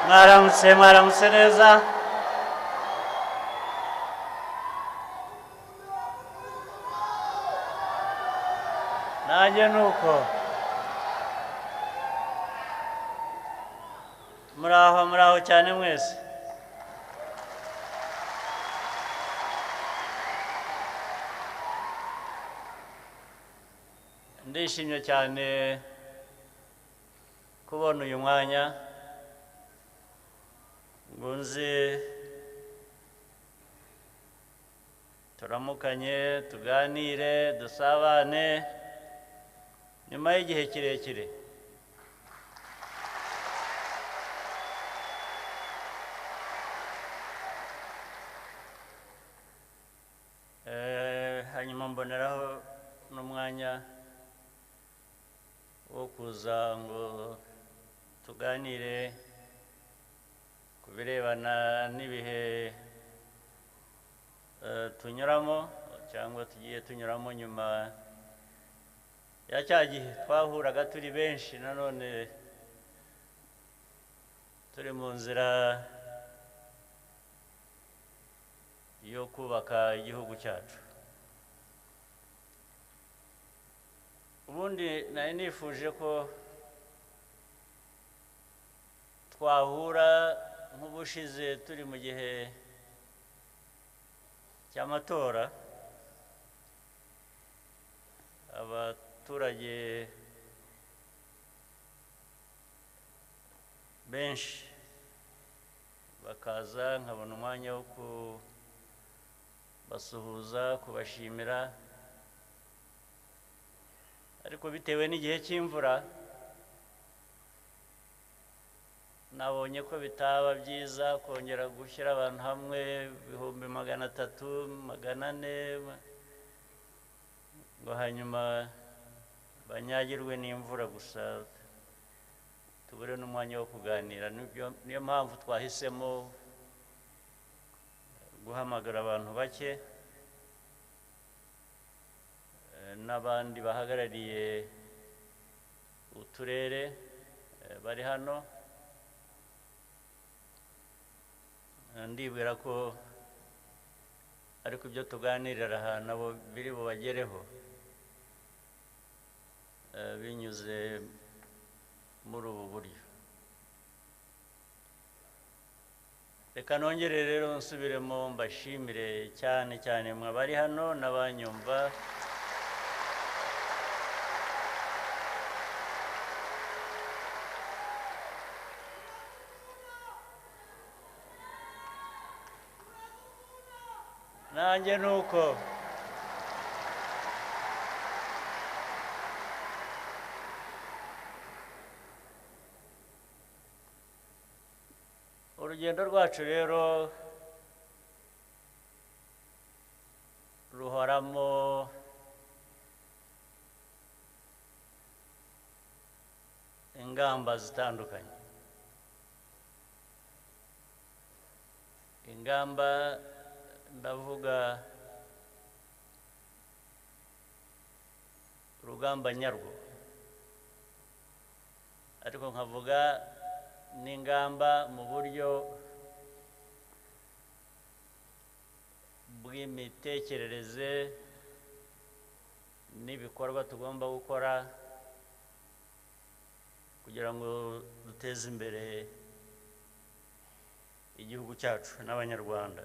mwaramutse neza nanjye nuko muraho cyane mwese ndishimye cyane kubona uyu mwanya ngo nze turamukanye tuganire dusabane nyuma y'igihe kirekire hanyuma mboneraho n'umwanya wo kuza ngo tuganire ku birebana n'ibihe tunyuramo cyangwa tugiye tunyuramo nyuma ya cya gihe twahuraga turi benshi nanone turi mu nzira yo kubaka igihugu cyacu ubundi nari nifuje ko twahura nk'ubushize turi mu gihe cy'amatora abaturage benshi bakaza nkabona umwanya wo kubasuhuza kubashimira ariko bitewe n'igihe cy'imvura nabonye ko bitaba byiza kongera gushyira abantu hamwe 300 400 ngo hanyuma banyagirwe n'imvura gusa tubure n'umwanya wo kuganira niyo mpamvu twahisemo guhamagara abantu bake n'abandi bahagarariye uturere bari hano ndibwira ko ariko ibyo tuganirira aha nabo biri bubagereho binyuze muri ubu buryo reka nongere rero nsubiremo mbashimire cyane cyane mwe bari hano n'abanyumva nanjye nuko urugendo rwacu rero ruhoramo ingamba zitandukanye ingamba ndavuga urugamba nyarwo ariko nkavuga n'ingamba mu buryo bw'imitekerereze n'ibikorwa tugomba gukora kugira ngo duteze imbere igihugu cyacu n'abanyarwanda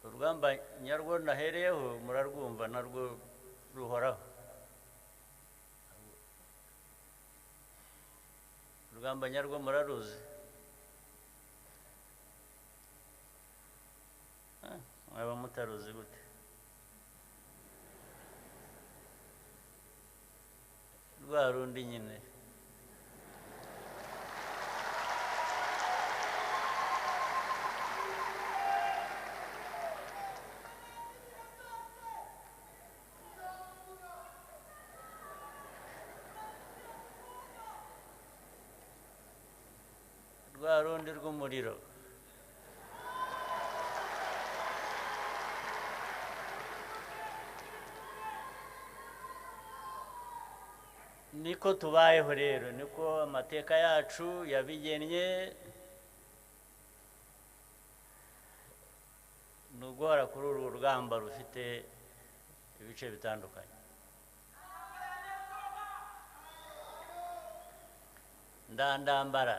urugamba nyarwo nahereyeho murarwumva narwo ruhoraho urugamba nyarwo muraruzi mwaba mutaruzi gute rwa rundi nyine rwa rundi rw'umuriro niko tubayeho rero, niko amateka yacu yabigennye. Ni uguhora kuri uru rugamba rufite ibice bitandukanye. Ndandambara.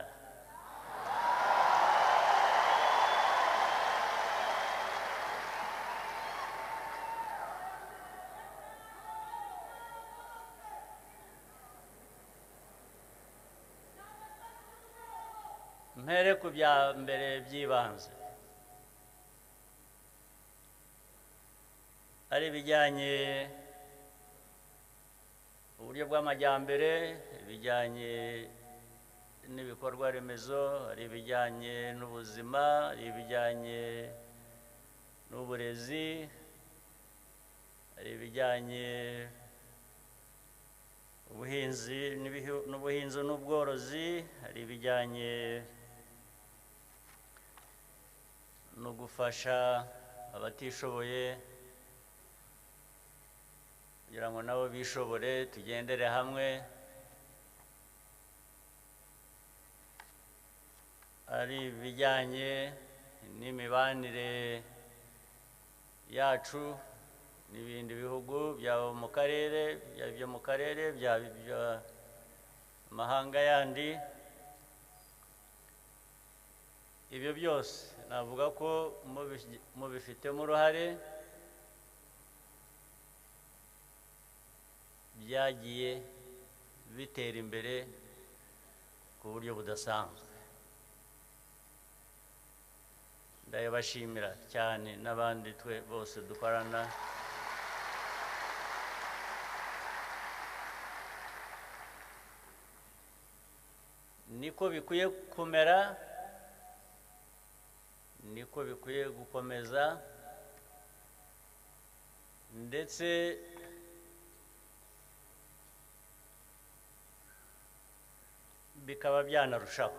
Mpere ku bya mbere by'ibanze, ari ibijyanye uburyo bw'amajyambere, ibijyanye n'ibikorwa remezo, ari ibijyanye n'ubuzima, ari ibijyanye n'uburezi, ari ibijyanye n'ubuhinzi n'ubworozi, hari ibijyanye no gufasha abatishoboye kugira ngo nabo bishobore, tugendere hamwe. Ari ibijyanye n'imibanire yacu n'ibindi bihugu byaba mu karere, byaba ibyo mu karere, byaba iby'amahanga yandi. Ibyo byose navuga ko mubifitemo uruhare, byagiye bitera imbere ku buryo budasanzwe. Ndabashimira cyane n'abandi twe bose dukorana. Niko bikwiye kumera, niko bikwiye gukomeza, ndetse bikaba byanarushaho.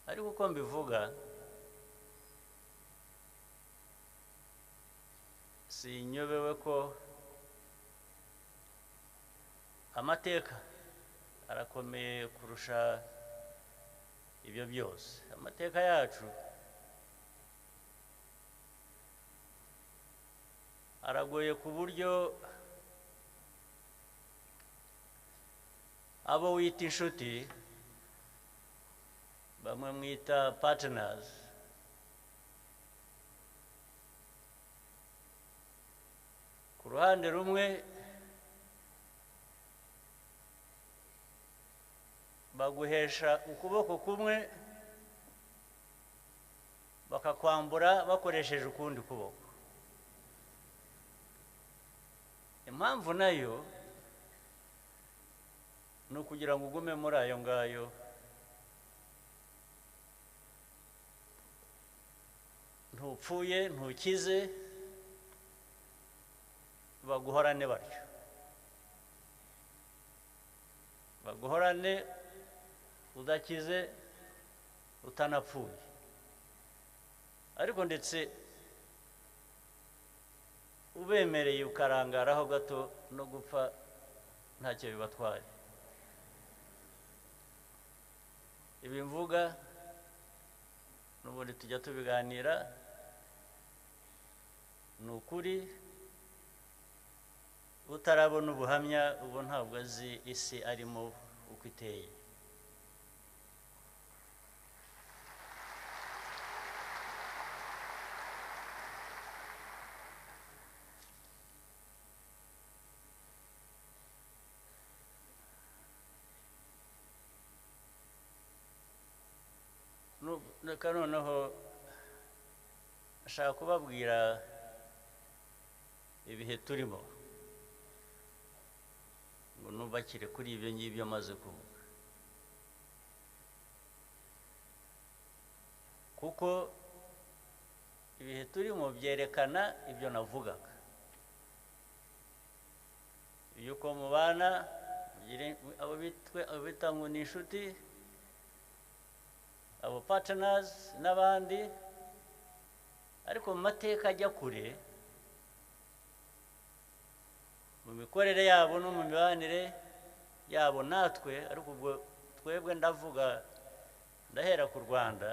Ariko uko mbivuga, sinyobewe ko amateka arakomeye kurusha ibyo byose. Amateka yacu aragoye ku buryo abo wita inshuti, bamwe mwita partners, ku ruhande rumwe baguhesha ukuboko kumwe, bakakwambura bakoresheje ukundi kuboko. Impamvu nayo ni ukugira ngo ugume muri ayo ngayo, ntupfuye ntukize, baguhorane batyo, baguhorane udakize utanapfuye. Ariko ndetse ubemereye ukarangaraho gato no gupfa ntacyo bibatwaye. Ibi mvuga n'ubundi tujya tubiganira, ni ukuri. Utarabona ubuhamya ubu ntabwo azi isi arimo uko iteye. Reka noneho ashaka kubabwira ibihe turimo, ngo nubakire kuri ibyo ngibyo maze kuvuga, kuko ibihe turimo byerekana ibyo navugaga. Yuko mubana, abo bita ngo ni inshuti, abo partners n'abandi, ariko mu mateka ajya kure mu mikorere yabo no mu mibanire yabo natwe, ariko ubwo twebwe ndavuga ndahera ku Rwanda,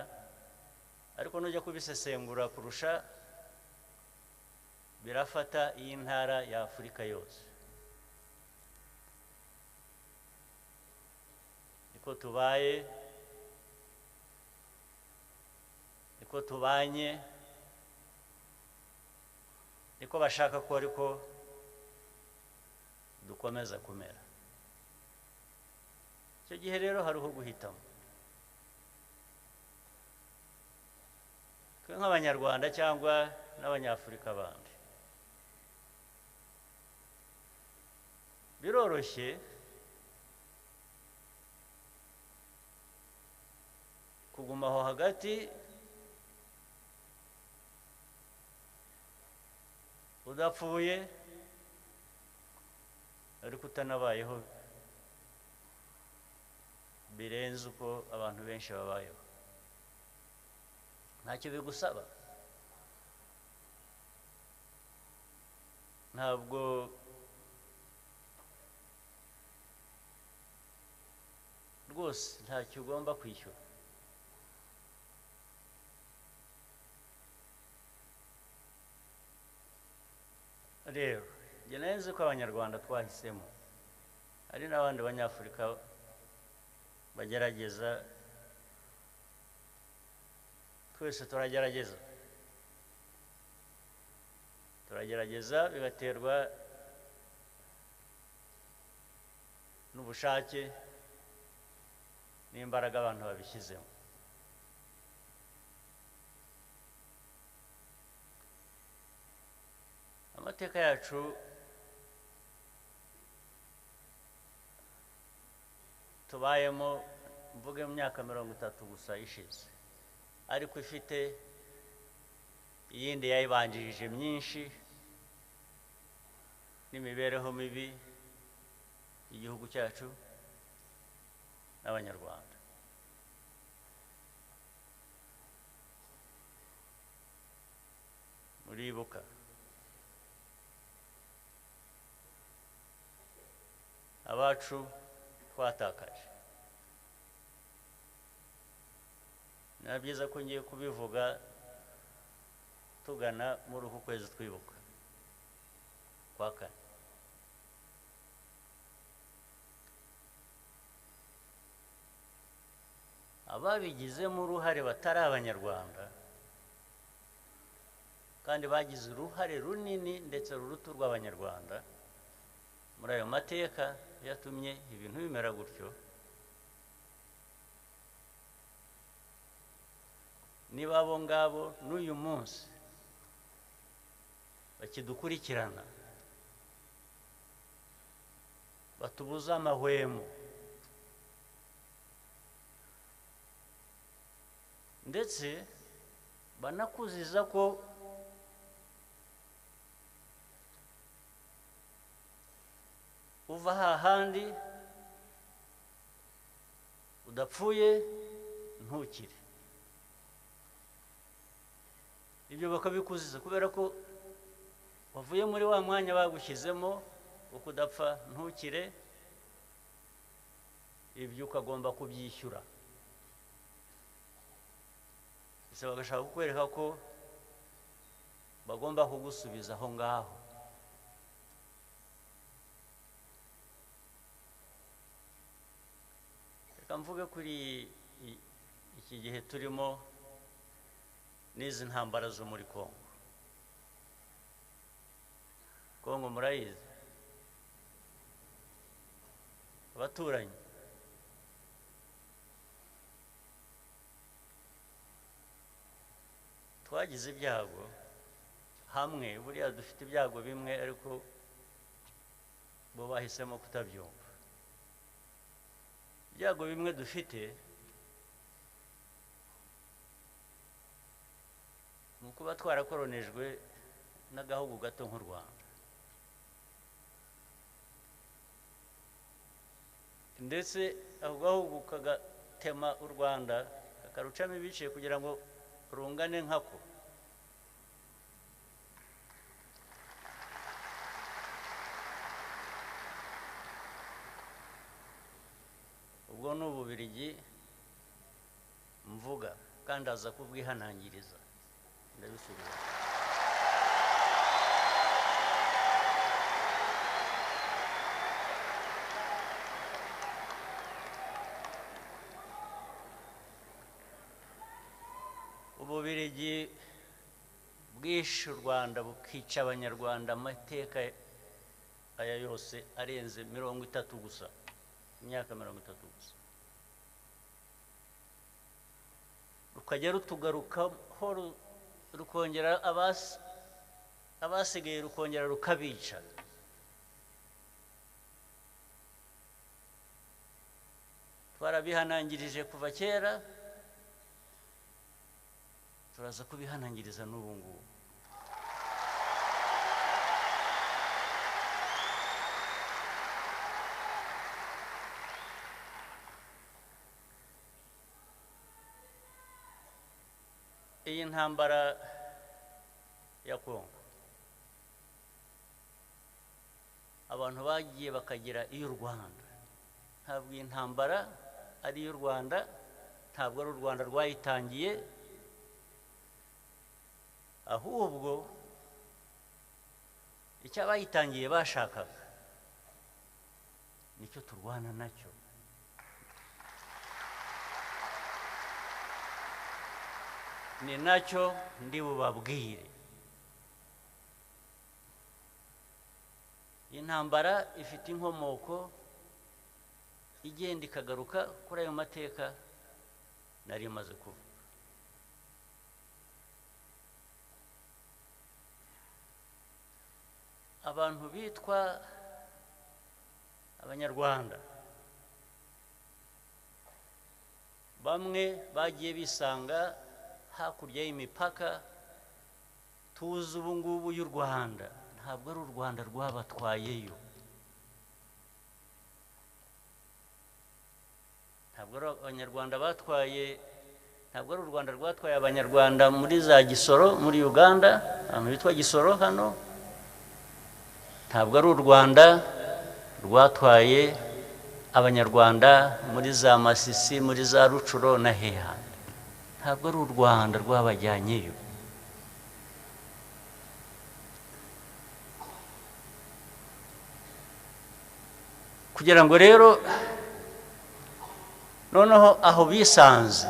ariko nujya kubisesengura kurusha birafata iyi ntara ya Afurika yose. Niko tubaye, niko tubanye, niko bashaka ko ariko dukomeza kumera. Icyo gihe rero hariho guhitamo. Twe nk'Abanyarwanda cyangwa n'Abanyafurika bandi, biroroshye kuguma aho hagati udapfuye ariko utanabayeho birenze uko abantu benshi babayeho. Ntacyo bigusaba, ntabwo rwose ntacyo ugomba kwishyura. Rero njye nzi ko Abanyarwanda twahisemo, hari n'abandi Banyafurika bagerageza, twese turagerageza bigaterwa n'ubushake n'imbaraga abantu babishyizemo. Amateka yacu tubayemo, mvuge mu myaka 30 gusa ishize, ariko ifite iyindi yayibanjirije myinshi n'imibereho mibi y'igihugu cyacu n'Abanyarwanda. Muribuka abacu twatakaje. Ni byiza ko ngiye kubivuga tugana muri uku kwezi twibuka kwa kane. Ababigizemo uruhare batari Abanyarwanda kandi bagize uruhare runini ndetse ruruta urw'Abanyarwanda muri ayo mateka yatumye ibintu bimera gutyo, niba abo ngabo n'uyu munsi bakidukurikirana batubuza amahwemo, ndetse banakuziza ko uva hahandi udapfuye ntukire, ibyo bakabikuziza kubera ko wavuye muri wa mwanya bagushyizemo wo kudapfa ntukire, ibyo ukagomba kubyishyura. Ese bagashaka kukwereka ko bagomba kugusubiza aho ngaho. Reka mvuge kuri iki gihe turimo n'izi ntambara zo muri Kongo. Kongo murayizi, abaturanyi. Twagize ibyago hamwe, buriya dufite ibyago bimwe ariko bo bahisemo kutabyumva. Ibyago bimwe dufite ni ukuba twarakoronejwe n'agahugu gato nk'u Rwanda, ndetse ako gahugu kagatema u Rwanda kakarucamo ibice kugira ngo rungane nkako. ni Ububiligi mvuga kandi aza kubwihanangiriza ndabisubiza. Ububiligi bwishe u Rwanda bukica abanyarwanda amateka aya yose arenze 30 gusa, imyaka 30 gusa, rukajya rutugarukaho rukongera abasigaye rukongera rukabica. Twarabihanangirije kuva kera, turaza kubihanangiriza n'ubu ngubu. Iyi ntambara ya Kongo abantu bagiye bakagira iy'u Rwanda, ntabwo iyi ntambara ari iy'u Rwanda, ntabwo ari u Rwanda rwayitangiye, ahubwo icyo abayitangiye bashakaga nicyo turwana nacyo. Ni nacyo ndi bubabwire. Intambara ifite inkomoko igenda ikagaruka kuri ayo mateka nari maze kuvuga. Abantu bitwa Abanyarwanda bamwe bagiye bisanga hakurya y'imipaka tuzi ubu ngubu y'u Rwanda, ntabwo ari u Rwanda rwabatwayeyo, ntabwo ari Abanyarwanda batwaye, ntabwo ari u Rwanda rwatwaye Abanyarwanda muri za Gisoro muri Uganda, ahantu bitwa Gisoro hano, ntabwo ari u Rwanda rwatwaye Abanyarwanda muri za Masisi muri za Rucuro na Heha, ntabwo ari u Rwanda rwabajyanyeyo. Kugira ngo rero noneho aho bisanze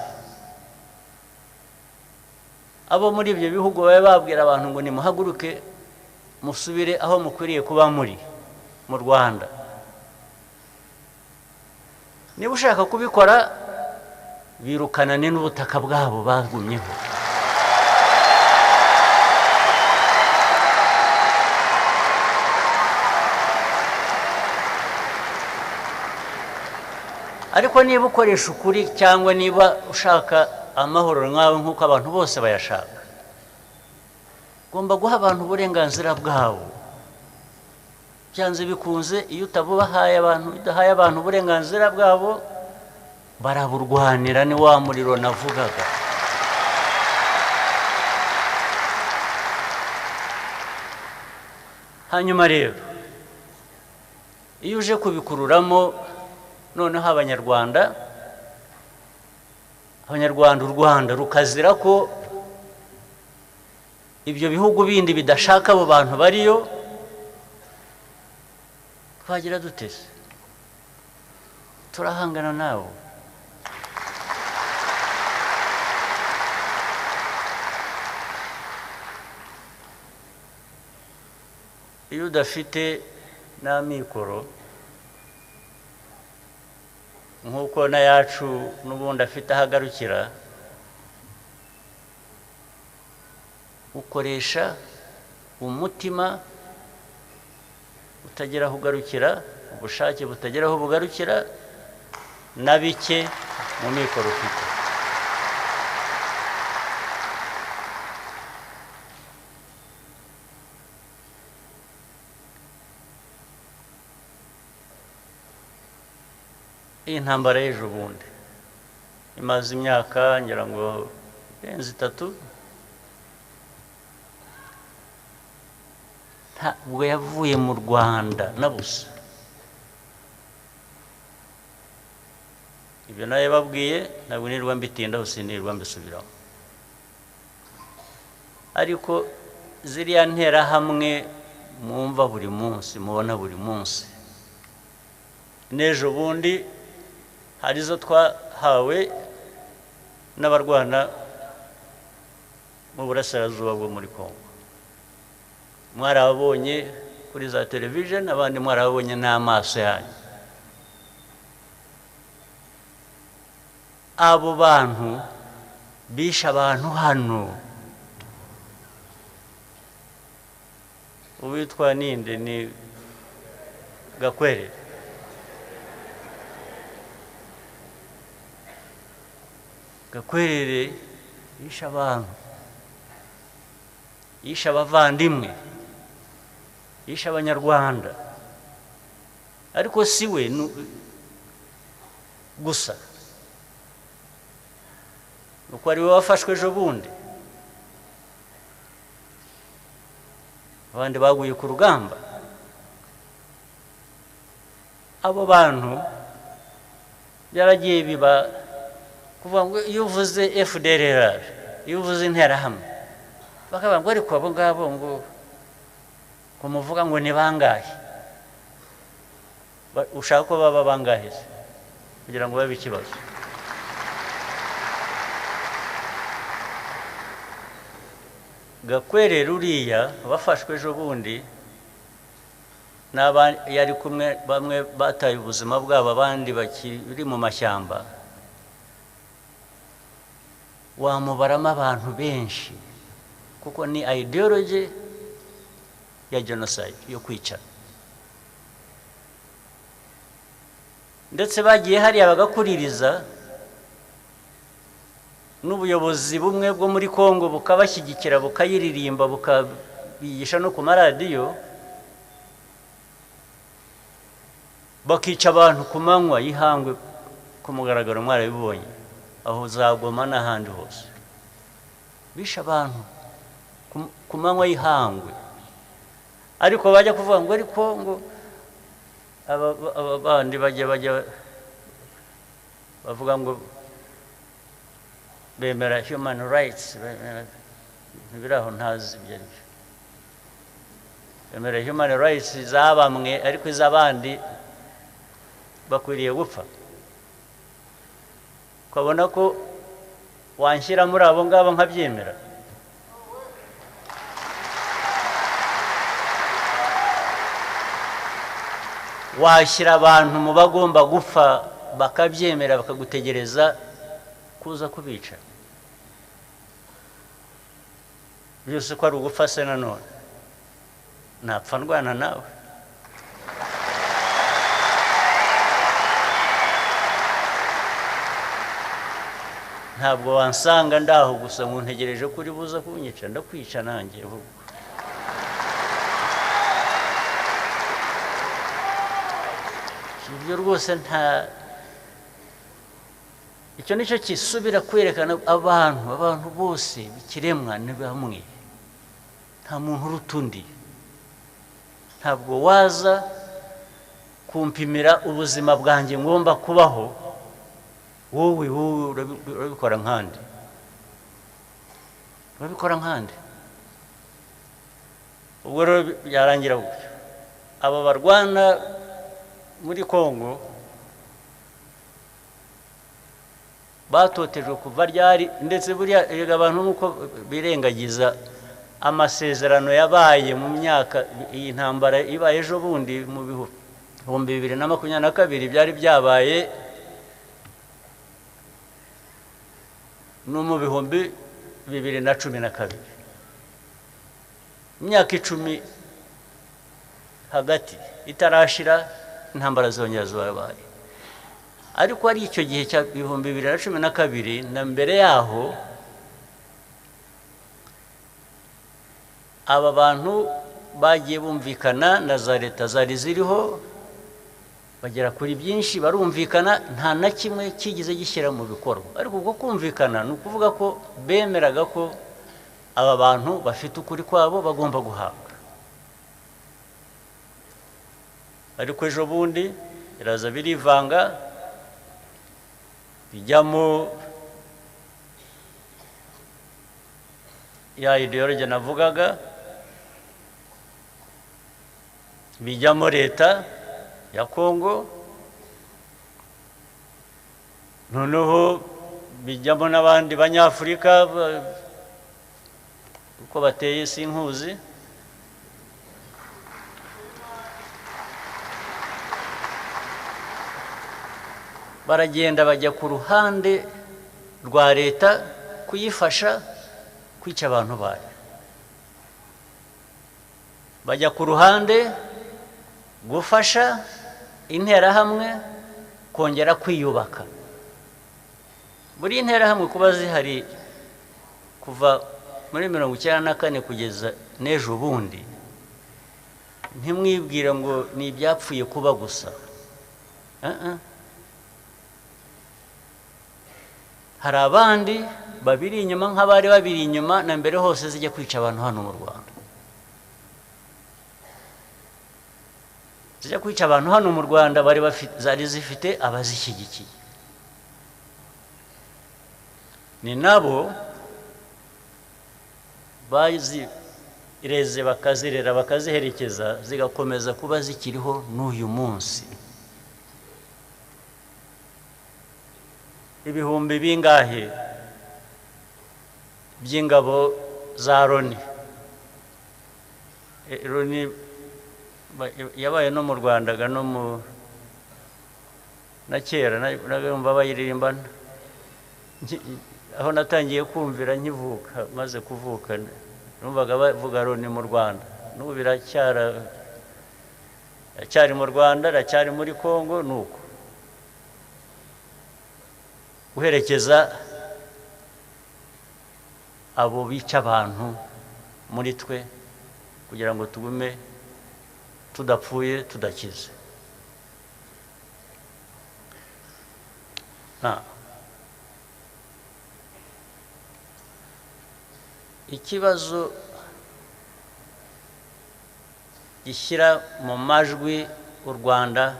abo muri ibyo bihugu babe babwira abantu ngo nimuhaguruke musubire aho mukwiriye kuba muri mu Rwanda. Niba ushaka kubikora birukanane n'ubutaka bwabo bagumyeho. Ariko niba ukoresha ukuri cyangwa niba ushaka amahoro nkawe nk'uko abantu bose bayashaka, ugomba guha abantu uburenganzira bwabo. Byanze bikunze iyo utabuhaye abantu, udahaye abantu uburenganzira bwabo, baraburwanira. Ni wa muriro navugaga. Hanyuma rero iyo uje kubikururamo noneho Abanyarwanda u Rwanda rukazira ko ibyo bihugu bindi bidashaka abo bantu bariyo, twagira dutese? Turahangana nabo. Iyo udafite n'amikoro nk'uko na yacu n'ubundi afite ahagarukira, ukoresha umutima utagira aho ugarukira, ubushake butagira aho bugarukira, na bike mu mikoro ufite. Iyi ntambara y'ejo bundi imaze imyaka ngira ngo irenze 3, ntabwo yavuye mu Rwanda na busa. ibyo naye babwiye ntabwo nirwa mbitindaho sinirwa mbisubiraho ariko ziriya ntera hamwe mwumva buri munsi mubona buri munsi n'ejo bundi hari izo twahawe n'abarwana mu burasirazuba bwo muri Kongo mwarabonye kuri za television abandi mwarabonye n'amaso yanyu abo bantu bisha abantu hano uwitwa ninde ni Gakwerere Gakwerere yisha abantu yisha abavandimwe yisha abanyarwanda ariko siwe gusa uko ari we wafashwe ejo bundi abandi baguye ku rugamba abo bantu byaragiye biba kuvuga ngo iyo uvuze FDLR iyo uvuze interahamwe bakavuga ngo ariko abo ngabo ngo kumuvuga ngo ni bangahe ushaka ko baba bangahe kugira ngo babe ikibazo Gakwerere uriya bafashwe ejo bundi yari kumwe bamwe bataye ubuzima bwabo abandi bakiri mu mashyamba wamubaramo abantu benshi kuko ni ideology ya genocide yo kwica ndetse bagiye hariya bagakuririza n'ubuyobozi bumwe bwo muri Kongo bukabashyigikira bukayiririmba bukabigisha no ku maradiyo bakica abantu ku manywa y'ihangwe ku mugaragaro mwarabibonye aho zagoma n'ahandi hose bisha abantu ku manywa y'ihangwe ariko bajya kuvuga ngo ariko ngo aba bandi bajya bavuga ngo bemera human rights biraho ntazi ibyo ari byo bemera human rights zabamwe ariko iz'abandi bakwiriye gupfa ukabona ko wanshyira muri abo ngabo nkabyemera washyira abantu mu bagomba gupfa bakabyemera bakagutegereza kuza kubica byose ko ari ugupfa se nanone napfa ndwana nawe ntabwo wansanga ndaho gusa nkuntegereje kuri buza kunyica ndakwica nanjye ahubwo ibyo rwose icyo nicyo kisubira kwerekana abantu bose ikiremwa ni bamwe nta muntu uruta undi ntabwo waza kumpimira ubuzima bwanjye ngomba kubaho wowe urabikora nkandi ubwo rero byarangira gutyo aba barwana muri Kongo batotejwe kuva ryari ndetse buriya abantu nuko birengagiza amasezerano yabaye mu myaka iyi ntambara ibaye ejo bundi mu 2022 byari byabaye no mu 2012 imyaka 10 hagati itarashira intambara zongera zabaye ariko ari icyo gihe cya 2012 na mbere yaho aba bantu bagiye bumvikana na za leta zari ziriho bagera kuri byinshi barumvikana nta na kimwe kigize gishyira mu bikorwa ariko uko kumvikana ni ukuvuga ko bemeraga ko aba bantu bafite ukuri kwabo bagomba guhabwa ariko ejo bundi iraza birivanga bijyamo ya ideology navugaga, bijyamo leta ya Kongo, noneho bijyamo n'abandi banyafurika uko bateye sinkuzi, baragenda bajya ku ruhande rwa leta kuyifasha kwica abantu bayo, bajya ku ruhande gufasha interahamwe kongera kwiyubaka. Muri interahamwe kuba zihari kuva muri 1994 kugeza n'ejo bundi, ntimwibwira ngo ni ibyapfuye kuba gusa. Hari abandi babiri inyuma nk'abari babiri inyuma na mbere hose zijya kwica abantu hano mu Rwanda. Zijya kwica abantu hano mu Rwanda zari zifite abazishyigikiye. Ni nabo bazireze bakazirera bakaziherekeza zigakomeza kuba zikiriho n'uyu munsi. Ibihumbi bingahe by'ingabo za Loni. Loni yabaye no mu Rwanda no mu na kera nagomba bayiririmba aho natangiye kumvira nkivuka, maze kuvuka numvaga bavuga Loni mu Rwanda. N'ubu biracyari mu Rwanda, racyari muri Kongo. Nuko guherekeza abo bica abantu muri twe kugira ngo tugume tudapfuye tudakize. Ikibazo gishyira mu majwi u Rwanda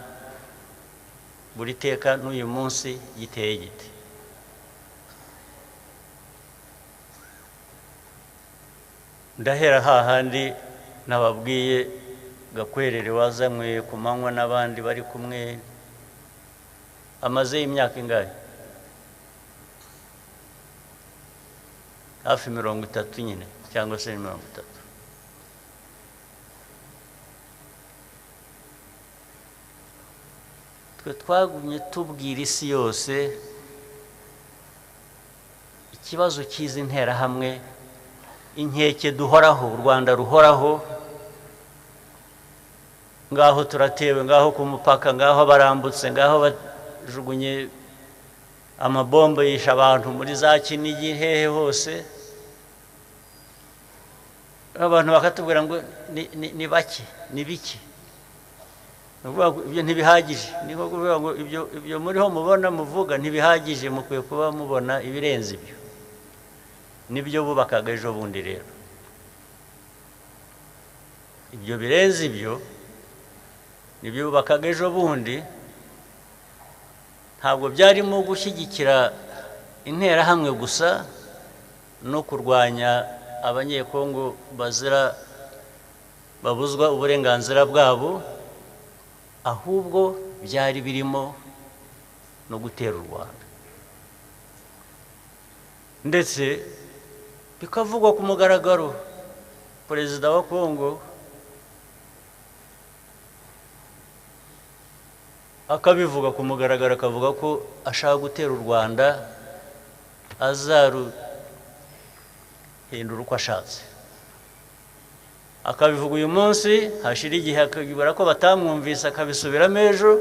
buri teka n'uyu munsi giteye gite? Ndahera hahandi nababwiye Gakwerere wazanywe ku manywa n'abandi bari kumwe, amaze imyaka ingahe? Hafi 30 nyine cyangwa se 30. Twe twagumye tubwira isi yose ikibazo cy'izi nterahamwe, inkeke duhoraho, u Rwanda ruhoraho, ngaho turatewe, ngaho ku mupaka, ngaho barambutse, ngaho bajugunye amabombe yisha abantu muri za Kinigi, hehe hose. Abantu bakatubwira ngo ni bake, ni biki. Ibyo ntibihagije. Niko kuvuga ngo ibyo muriho mubona muvuga ntibihagije, mukwiye kuba mubona ibirenze ibyo. Nibyo bubakaga ejo bundi rero. Ibyo birenze ibyo nibyo bubakaga ejo bundi. Ntabwo byarimo gushyigikira interahamwe gusa no kurwanya abanyekongo babuzwa uburenganzira bwabo, ahubwo byari birimo no gutera u Rwanda, ndetse bikavugwa ku mugaragaro. Perezida wa Kongo akabivuga ku mugaragaro, akavuga ko ashaka gutera u Rwanda, azaruhindura uko ashatse. Akabivuga uyu munsi, hashira igihe akabibara ko batamwumvise, akabisubiramo ejo,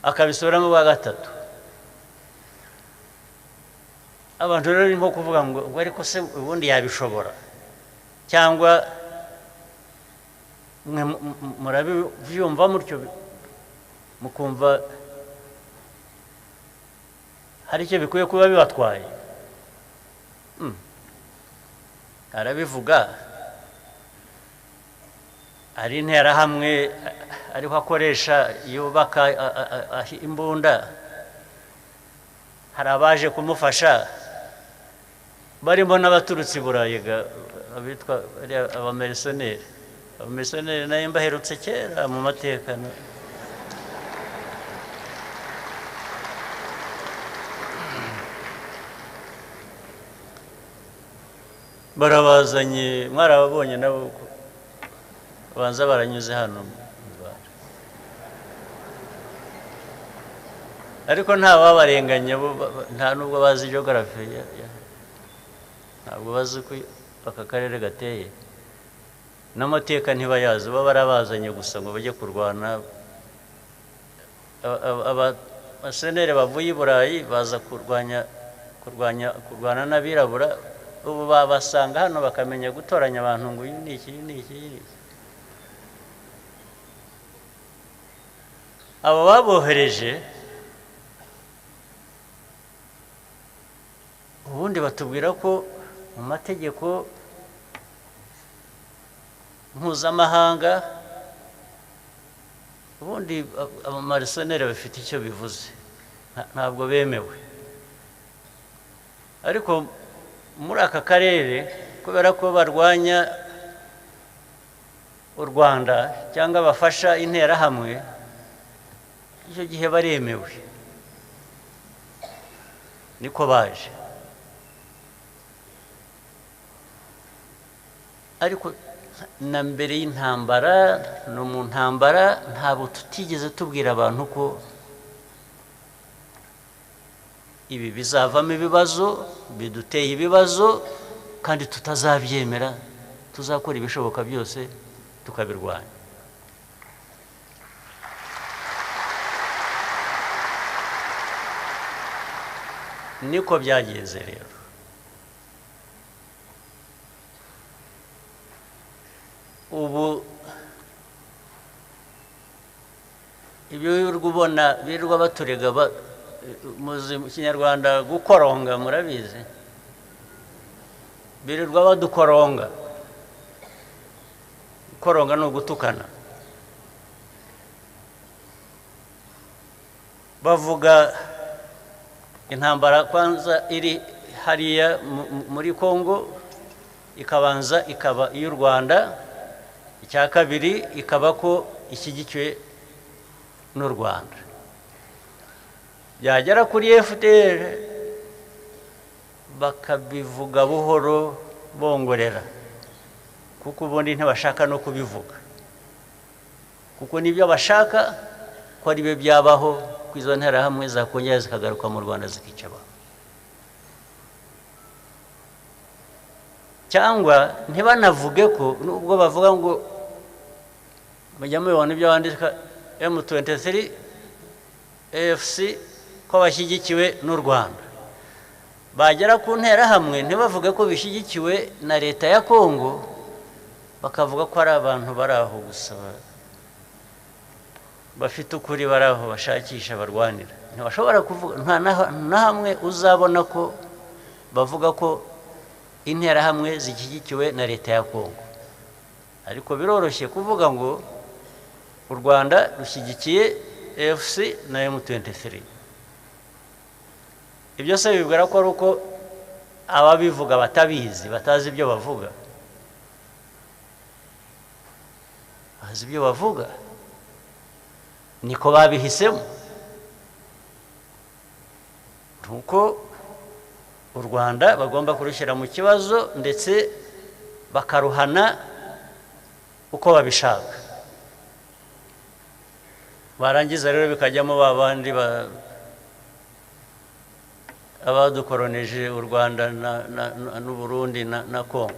akabisubiramo bwa gatatu. Abantu rero nko kuvuga ngo ariko se ubundi yabishobora, cyangwa murabyumva mutyo mukumva hari icyo bikwiye kuba bibatwaye. Arabivuga ari interahamwe ariho akoresha yubaka imbunda hari abaje kumufasha barimo n'abaturutse i Burayi abitwa abamisiyoneri nayo mbaherutse kera mu mateka barabazanye mwarababonye nabo banza baranyuze hano mu Rwanda ariko nta babarenganya nta nubwo bazi geography ntabwo bazi ko aka karere gateye n'amateka ntibayazi baba barabazanye gusa ngo bajye kurwana abasenere bavuye i Burayi baza kurwana n'abirabura ubu babasanga hano bakamenya gutoranya abantu ngo uyu ni iki abo babohereje ubundi batubwira ko mu mategeko mpuzamahanga ubundi abamarisoneri bafite icyo bivuze ntabwo bemewe ariko muri aka karere kubera ko barwanya u Rwanda cyangwa bafasha interahamwe icyo gihe baremewe niko baje ariko na mbere y'intambara no mu ntambara ntabwo tutigeze tubwira abantu ko ibi bizavamo ibibazo biduteye ibibazo kandi tutazabyemera tuzakora ibishoboka byose tukabirwanya niko byagenze rero ubu ibyo ubona birirwa baturega muzi mu Kinyarwanda gukoronga murabizi birirwa badukoronga gukoronga ni ugutukana bavuga intambara kwanza iri hariya muri Kongo ikabanza ikaba iy'u Rwanda icya kabiri ikaba ko ishyigikiwe n'u Rwanda byagera kuri FDR bakabivuga buhoro bongorera kuko ubundi ntibashaka no kubivuga kuko nibyo bashaka ko ari byo byabaho ku izo nterahamwe zakongera zikagaruka mu Rwanda zikica abantu cyangwa ntibanavuge ko nubwo bavuga ngo mujya mubibona ibyo bandika M23 AFC ko bashyigikiwe n'u Rwanda bagera ku nterahamwe ntibavuge ko bishyigikiwe na leta ya Kongo bakavuga ko ari abantu bari aho gusa bafite ukuri bari aho bashakisha barwanira ntibashobora kuvuga nta na hamwe uzabona ko bavuga ko interahamwe zishyigikiwe na leta ya Kongo ariko biroroshye kuvuga ngo u Rwanda rushyigikiye AFC na M23 ibyo se bibwira ko ari uko ababivuga batabizi batazi ibyo bavuga bazi ibyo bavuga niko babihisemo nuko u Rwanda bagomba kurushyira mu kibazo ndetse bakaruhana uko babishaka barangiza rero bikajyamo babandi abadukoroneje u Rwanda n'u Burundi na Kongo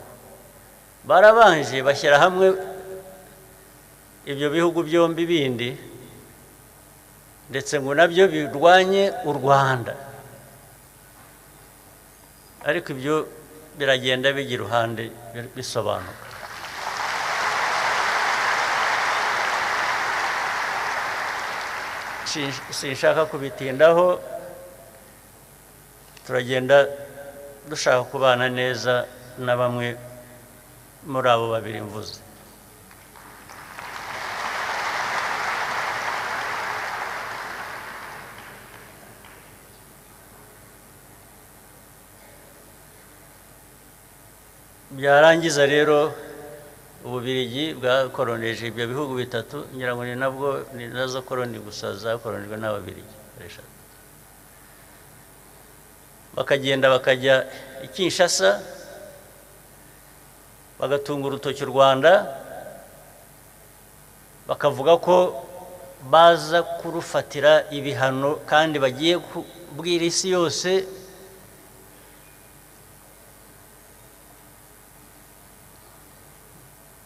barabanje bashyira hamwe ibyo bihugu byombi bindi ndetse ngo nabyo birwanye u Rwanda ariko ibyo biragenda bigira uruhande bisobanuka sinshaka kubitindaho turagenda dushaka kubana neza na bamwe muri abo babiri mvuze byarangiza rero Ububiligi bwakoroneje ibyo bihugu bitatu ngira ngo ni nabwo ni nazo koloni gusa zakoronijwe n'Ababiligi eshatu bakagenda bakajya i Kinshasa bagatunga urutoki u Rwanda bakavuga ko baza kurufatira ibihano kandi bagiye kubwira isi yose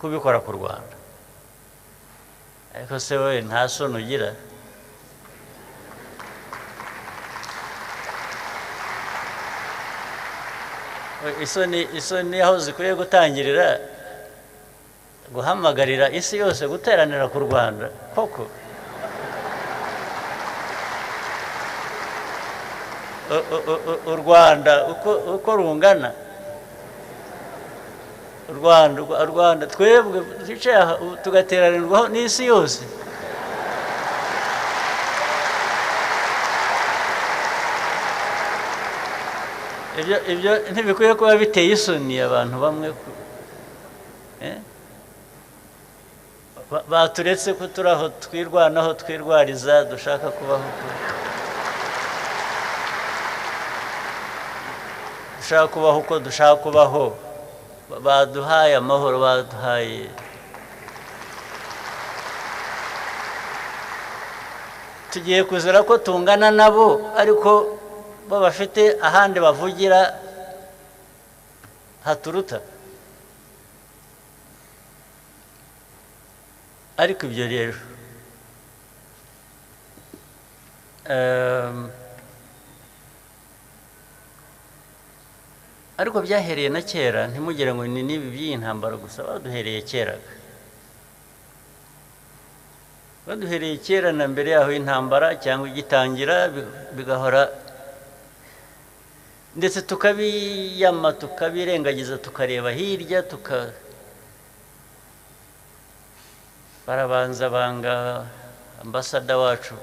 kubikora ku Rwanda ariko se wowe nta soni ugira isoni aho zikwiye gutangirira guhamagarira isi yose guteranira ku Rwanda koko u Rwanda uko rungana u Rwanda twebwe twicaye aha tugateranirwaho n'isi yose ibyo ntibikwiye kuba biteye isoni abantu bamwe baturetse ko turi aho twirwanaho twirwariza dushaka kubaho dushaka kubaho uko dushaka kubaho baduhaye amahoro baduhaye tugiye kuzira ko tungana nabo ariko bo bafite ahandi bavugira haturuta ariko ibyo rero ariko byahereye na kera ntimugire ngo ni n'ibi by'iyi ntambara gusa baduhereye kera baduhereye kera na mbere yaho y'intambara cyangwa igitangira bigahora ndetse tukabiyama tukabirengagiza tukareba hirya barabanza banga ambasada wacu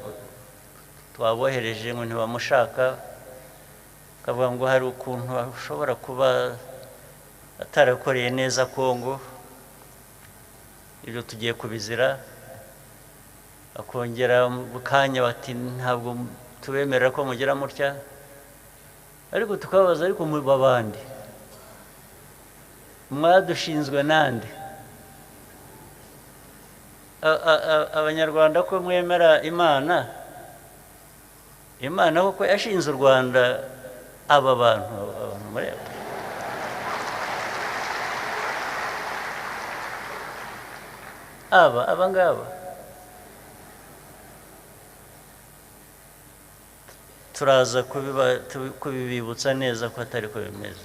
twabohereje ngo ntibamushaka kavuga ngo hari ukuntu ashobora kuba atarakoreye neza Kongo ibyo tugiye kubizira akongera mu kanya bati ntabwo tubemerera ko mugira mutya ariko tukabaza ariko mu babandi mwadushinzwe nande abanyarwanda ko mwemera Imana koko yashinze u Rwanda aba bantu mureba aba ngaba turaza kubibibutsa neza ko atari ko bimeze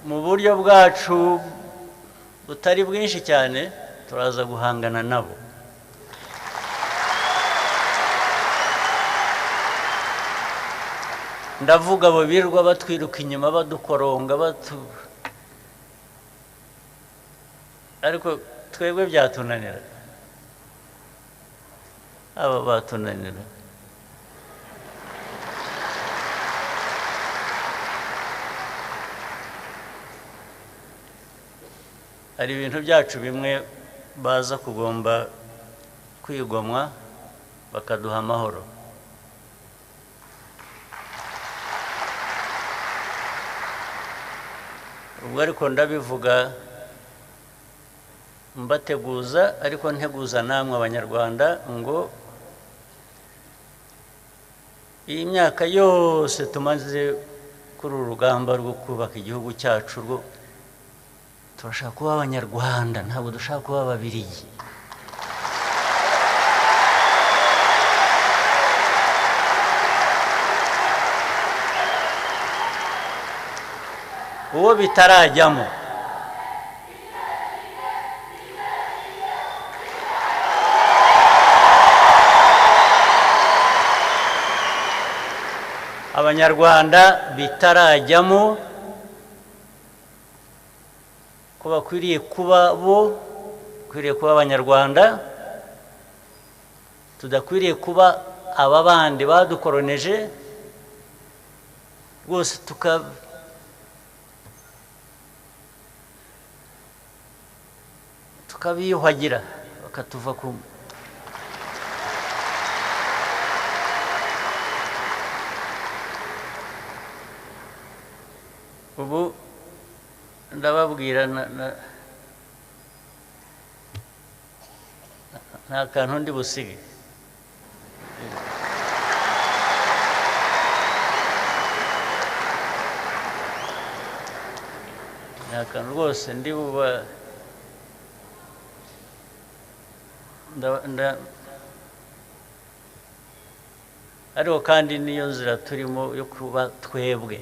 mu buryo bwacu butari bwinshi cyane turaza guhangana nabo ndavuga abo birirwa batwiruka inyuma badukoronga ariko twebwe byatunanira aba batunanira hari ibintu byacu bimwe baza kugomba kwigomwa bakaduha amahoro ubwo ariko ndabivuga mbateguza ariko nteguza namwe abanyarwanda ngo iyi myaka yose tumaze kuri uru rugamba rwo kubaka igihugu cyacu rwo turashaka kuba abanyarwanda ntabwo dushaka kuba ababiligi uwo bitarajyamo abanyarwanda bitarajyamo ko bakwiriye kuba bo bakwiriye kuba abanyarwanda tudakwiriye kuba aba bandi badukoroneje rwose tukabiyuhagira bakatuva ku ubu ndababwira nta kantu ndi busige nta kantu rwose ndi buba ariko kandi niyo nzira turimo yo kuba twebwe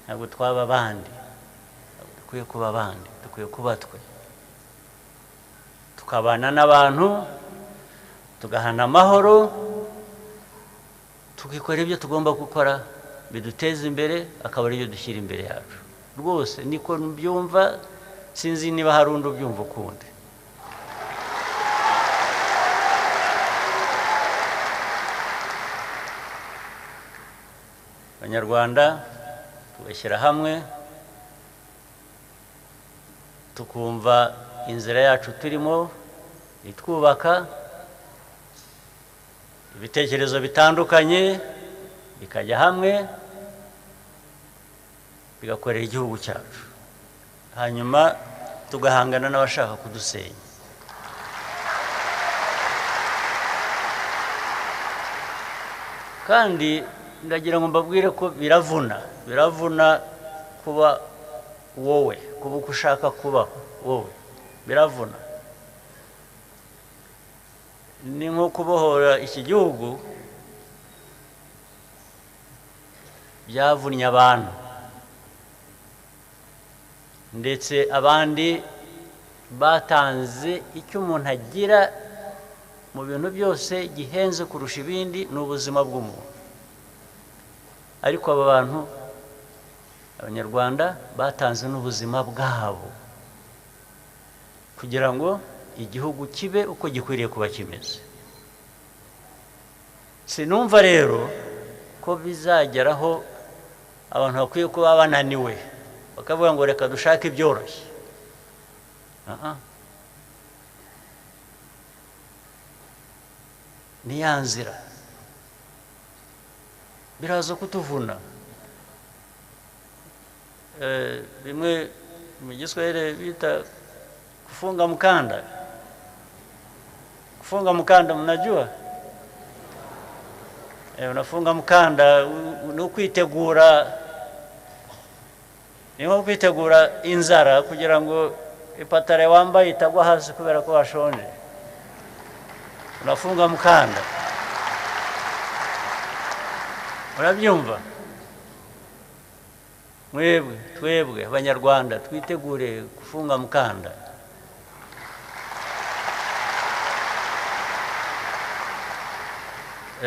ntabwo twaba abandi dukwiye kuba abandi dukwiye kuba twe tukabana n'abantu tugahana amahoro tukikora ibyo tugomba gukora biduteza imbere akaba ari byo dushyira imbere yacu rwose niko mbyumva sinzi niba hari undi ubyumva ukundi abanyarwanda tugashyira hamwe tukumva inzira yacu turimo itwubaka ibitekerezo bitandukanye bikajya hamwe bigakorera igihugu cyacu hanyuma tugahangana n'abashaka kudusenya kandi ndagira ngo mbabwire ko biravuna kuba wowe kuba uko ushaka kubaho wowe biravuna ni nko kubohora iki gihugu byavunnye abantu ndetse abandi batanze icyo umuntu agira mu bintu byose gihenze kurusha ibindi ni ubuzima bw'umuntu ariko aba bantu abanyarwanda batanze n'ubuzima bwabo kugira ngo igihugu kibe uko gikwiriye kuba kimeze sinumva rero ko bizageraho abantu bakwiye kuba bananiwe bakavuga ngo reka dushake ibyoroshye ni ya nzira biraza kutuvuna bimwe mu Giswahili bita kufunga mkanda mnajua unafunga mkanda no kwitegura niho kwitegura inzara kugira ngo ipatare wambaye itagwa hasi kubera ko washonje unafunga mkanda urabyumva twebwe abanyarwanda twitegure kufunga mkanda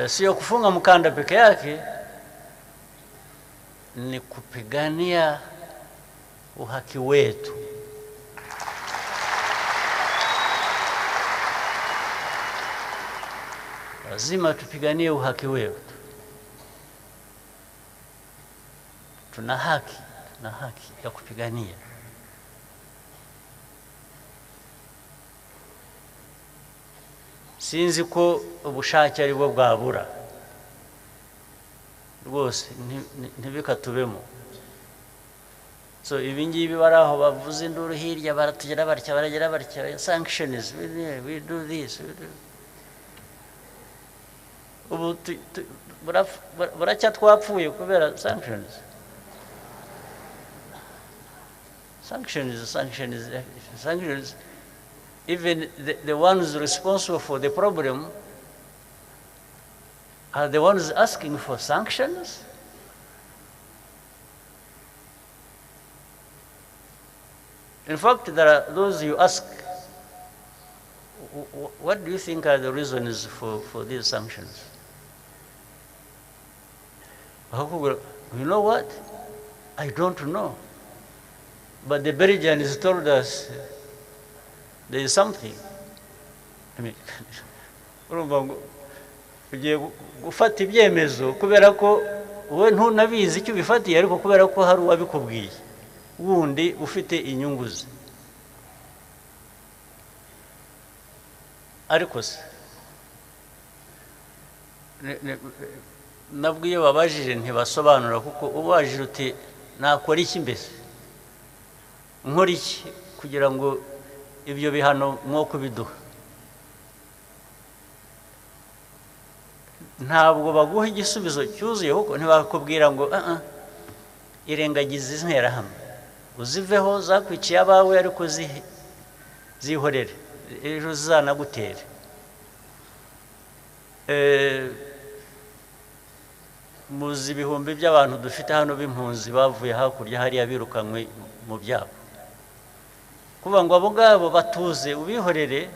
sio kufunga mkanda peke yake ni kupigania uhaki wetu lazima tupiganie uhaki wetu tuna haki ya kupigania sinzi ko ubushake ari bwo bwabura rwose ntibikatubemo so ibingibi baraho bavuze induru hirya baratugera barya sanctions we do this ubu buracya twapfuye kubera sanctions even the ones responsible for the problem are the ones asking for sanctions. In fact, there are those you ask, what do you think are the reasons for these sanctions? You know what? I don't know. But the Belgians told us there is something. I mean, ugiye gufata ibyemezo kubera ko wowe ntunabizi icyo ubifatiye, ariko kubera ko hari uwabikubwiye wundi ufite inyungu ze. ariko se nabwo iyo babajije ntibasobanura, kuko ubajije uti nakora iki mbese, nkora iki kugira ngo ibyo bihano mwo kubiduha, ntabwo baguha igisubizo cyuzuye, kuko ntibakubwira ngo irengagiza interahamwe uziveho, zakwiciye abawe ariko zihorere ejo zizanagutere. muzi ibihumbi by'abantu dufite hano b'impunzi bavuye hakurya hariya birukanywe mu byabo, kuvuga ngo abo ngabo batuze ubihorere,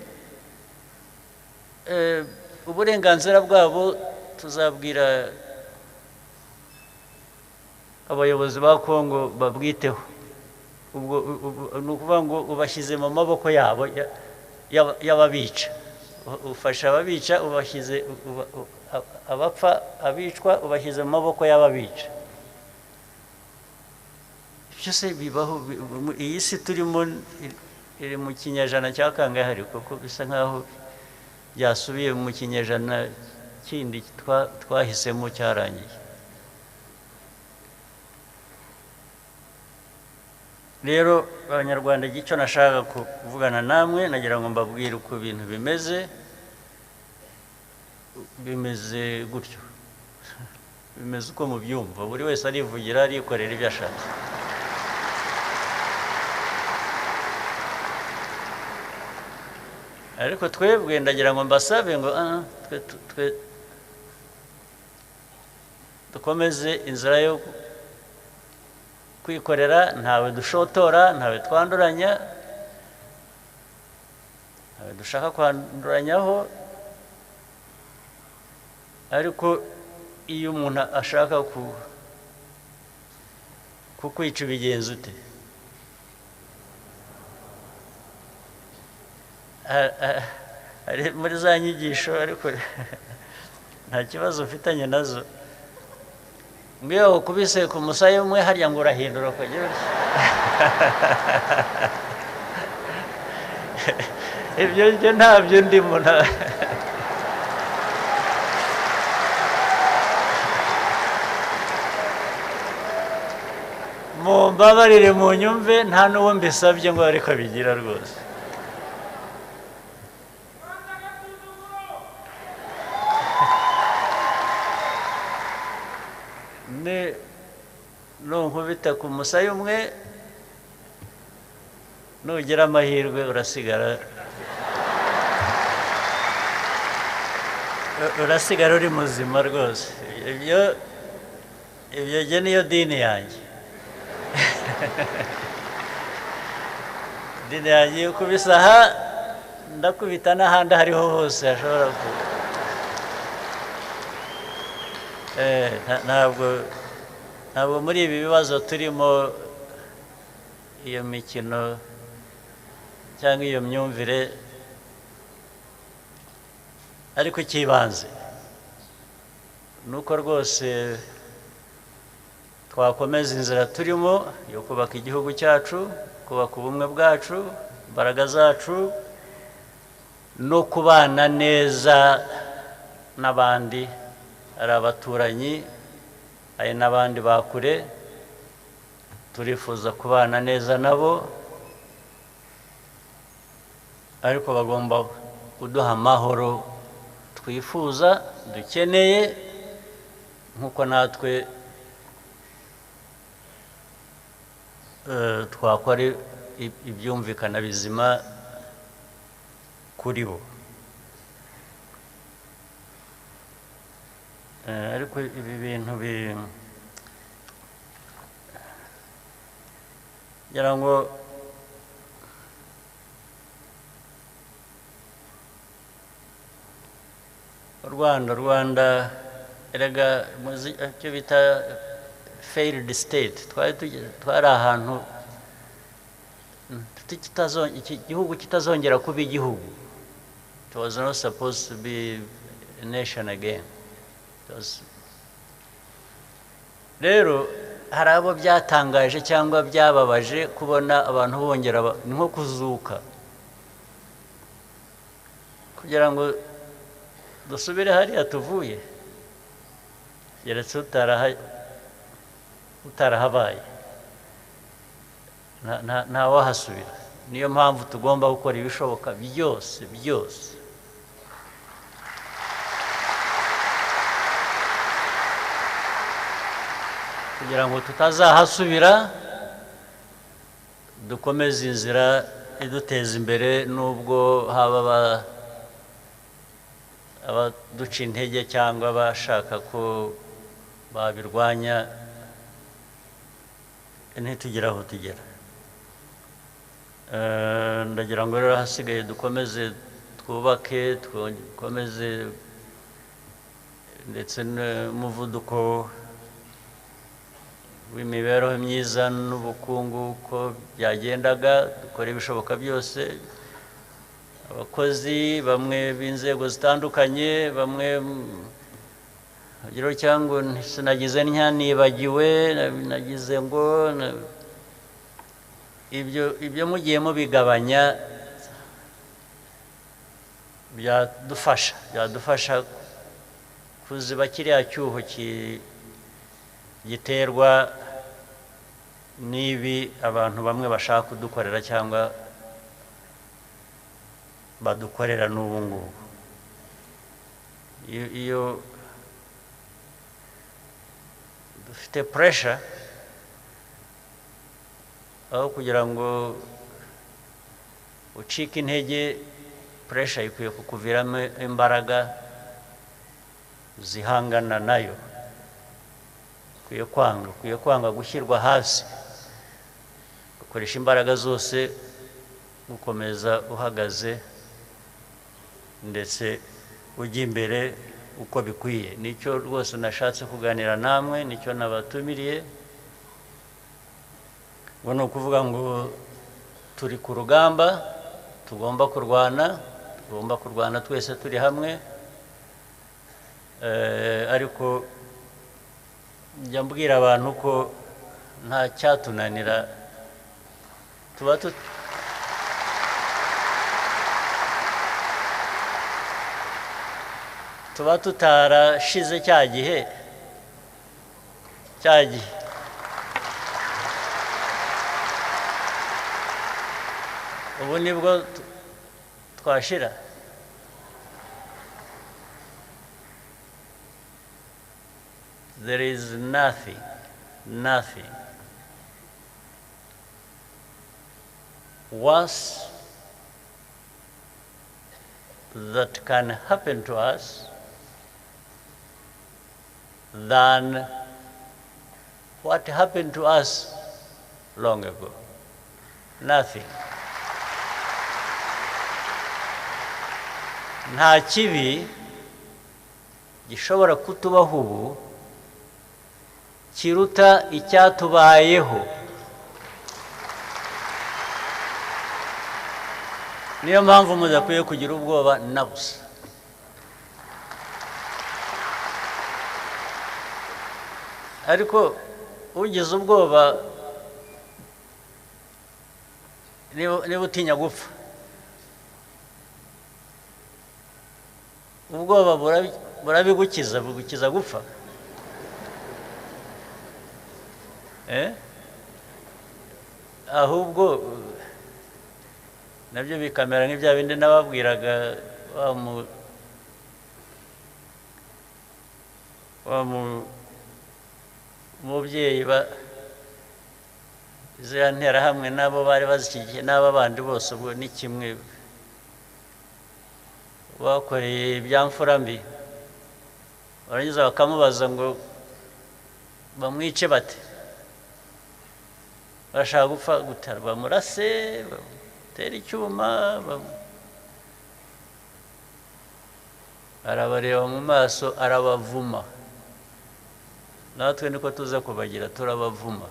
uburenganzira bwabo tuzabwira abayobozi ba Kongo babwiteho. ubwo ni ukuvuga ngo ubashyize mu maboko yabo y'ababica, ufasha ababica, ubashyize abapfa abicwa ubashyize mu maboko y'ababica. byose bibaho. iyi si turimo iri mu kinyejana cya kangahe, kuko bisa nkaho byasubiye mu kinyejana kindi twahisemo cyarangiye. rero abanyarwanda, icyo nashaka kuvugana namwe, nagira ngo mbabwire uko ibintu bimeze gutyo bimeze uko mubyumva, buri wese arivugira arikorera ibyo ashaka. ariko twebwe ndagira ngo mbasabe ngo twe dukomeze inzira yo kwikorera, ntawe dushotora, ntawe twanduranya, ntawe dushaka kwanduranyaho. ariko iyo umuntu ashaka kukwica ubigenza ute? muri za nyigisho, ariko nta kibazo ufitanye nazo. Mwiyo ukubise ku musaya umwe harya ngo urahindura ukagira ibyo ntabyo ndimo. mumbabarire mu nyumve, nta n'uwo mbisabye ngo ariko bigira rwose. nunkubita ku musaya umwe, nugira amahirwe urasigara uri muzima rwose. ibyo niyo dini yanjye. dini yanjye yo kubisa aha ndakubita n'ahandi hariho hose hashobora ntabwo muri ibi bibazo turimo, iyo mikino cyangwa iyo myumvire, ariko ikibanze ni uko rwose twakomeza inzira turimo yo kubaka igihugu cyacu, kubaka ubumwe bwacu, imbaraga zacu, no kubana neza n'abandi, ari abaturanyi, hari n'abandi bakure, turifuza kubana neza nabo, ariko bagomba kuduha amahoro twifuza, dukeneye, nk'uko natwe twakora ibyumvikana bizima kuri bo. ariko ibi bintu ngira ngo Rwanda erega icyo bita failed state, twari ahantu igihugu kitazongera kuba igihugu. It was not supposed to be a nation again. Rero hari abo byatangaje cyangwa byababaje kubona abantu bongera ni nko kuzuka kugira ngo dusubire hariya tuvuye yeretse utarahabaye nta wahasubira. Niyo mpamvu tugomba gukora ibishoboka byose kugira ngo tutazahasubira, dukomeze inzira iduteza imbere, nubwo haba abaduca intege cyangwa bashaka ko babirwanya, ntitugire aho tugera. Ndagira ngo rero hasigaye dukomeze twubake, dukomeze ndetse n'umuvuduko w'imibereho myiza n'ubukungu uko byagendaga, dukora ibishoboka byose. Abakozi bamwe b'inzego zitandukanye, bamwe cyangwa sinagize nibagiwe, nagize ngo ibyo mugiye mubigabanya byadufasha kuziba kiriya cyuho giterwa n'ibi abantu bamwe bashaka kudukorera cyangwa badukorera n'ubu ngubu. Iyo dufite pressure, aho kugira ngo ucike intege, pressure ikwiye kukuviramo imbaraga zihangana nayo. Ukwiye kwanga gushyirwa hasi, ukoresha imbaraga zose gukomeza uhagaze ndetse ujya imbere uko bikwiye. Nicyo rwose nashatse kuganira namwe, nicyo nabatumiriye. Ngo ni ukuvuga ngo turi ku rugamba, tugomba kurwana twese turi hamwe, ariko njya mbwira abantu ko nta cyatunanira, tuba tutarashize cya gihe ubu nibwo twashira. There is nothing worse that can happen to us than what happened to us long ago. Nothing. Nta kibi gishobora kutubaho ubu kiruta icyatubayeho. Niyo mpamvu mudakwiye kugira ubwoba na busa. Ariko ugize ubwoba niba utinya gupfa, ubwoba burabigukiza gupfa. Ahubwo nabyo bikamera nk'ibya bindi nababwiraga wa mubyeyi ziriya nterahamwe nabo bari bazishyigikiye n'aba bandi bose, ubwo ni kimwe, bakoreye ibyamfura mbi, barangiza bakamubaza ngo bamwice bate, bashaka gupfa gutara, bamurase, bamutera icyuma, arabareba mu maso, arabavuma. Natwe niko tuza kubagira, turabavuma.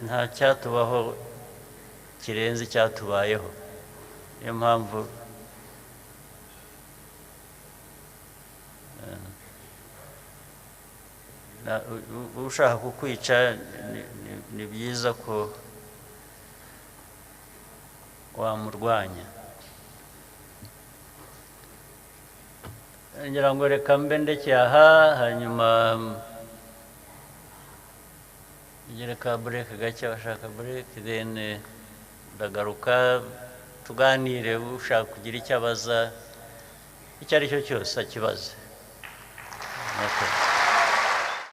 nta cyatubaho kirenze icyatubayeho. Niyo mpamvu ushaka kukwica ni byiza ko wamurwanya. ngira ngo reka mbe ndekeye aha, hanyuma ngere ka break gake, bashaka break, then ndagaruka tuganire, ushaka kugira icyo abaza icyo ari cyo cyose akibaze. Okay.